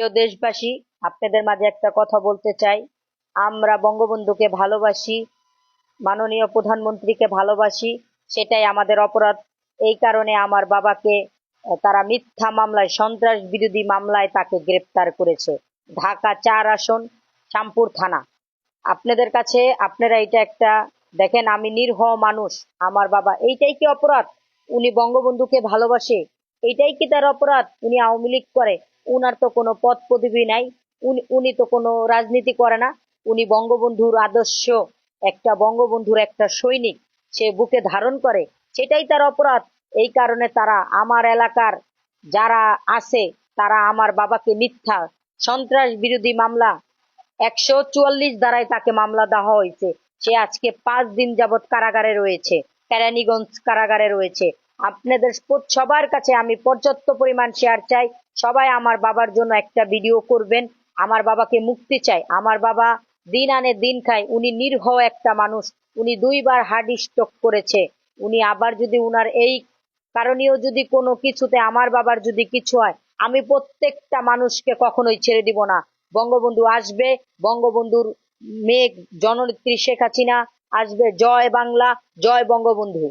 প্রিয় দেশবাসী, আপনাদের মাঝে একটা কথা বলতে চাই। আমরা বঙ্গবন্ধুকে ভালোবাসি, মাননীয় প্রধানমন্ত্রীকে ভালোবাসি, সেটাই আমাদের অপরাধ। এই কারণে আমার বাবাকে তারা মিথ্যা মামলায়, সন্ত্রাস বিরোধী মামলায় তাকে গ্রেপ্তার করেছে। ঢাকা 4 আসন, শ্যামপুর থানা। আপনাদের কাছে আপনারা এটা একটা দেখেন, আমি নিরীহ মানুষ, আমার বাবা, এইটাই কি অপরাধ? উনি বঙ্গবন্ধুকে ভালোবাসে, এইটাই কি তার অপরাধ? উনি আওয়ামী লীগ করে, উনার তো কোনো পদ পদবি নাই, উনি তো কোনো রাজনীতি করে না। উনি বঙ্গবন্ধুর আদর্শ, বঙ্গবন্ধুর একটা সৈনিক, সে বুকে ধারণ করে, সেটাই তার অপরাধ। এই কারণে তারা আমার এলাকার যারা আছে, তারা আমার বাবাকে মিথ্যা সন্ত্রাস বিরোধী মামলা 144 ধারায় তাকে মামলা দেওয়া হয়েছে। সে আজকে 5 দিন যাবৎ কারাগারে রয়েছে, কেরানীগঞ্জ কারাগারে রয়েছে। আপনাদের সবার কাছে আমি পর্যাপ্ত পরিমাণ শেয়ার চাই। সবাই আমার বাবার জন্য একটা ভিডিও করবেন। আমার বাবাকে মুক্তি চাই। আমার বাবা দিন আনে দিন খায়, উনি নিরীহ একটা মানুষ। উনি 2বার হার্ট স্ট্রোক করেছে। উনি আবার যদি উনার এই কারণেও যদি কোনো কিছুতে আমার বাবার যদি কিছু হয়, আমি প্রত্যেকটা মানুষকে কখনোই ছেড়ে দিব না। বঙ্গবন্ধু আসবে, বঙ্গবন্ধুর মেয়ে জননেত্রী শেখ হাসিনা আসবে। জয় বাংলা, জয় বঙ্গবন্ধু।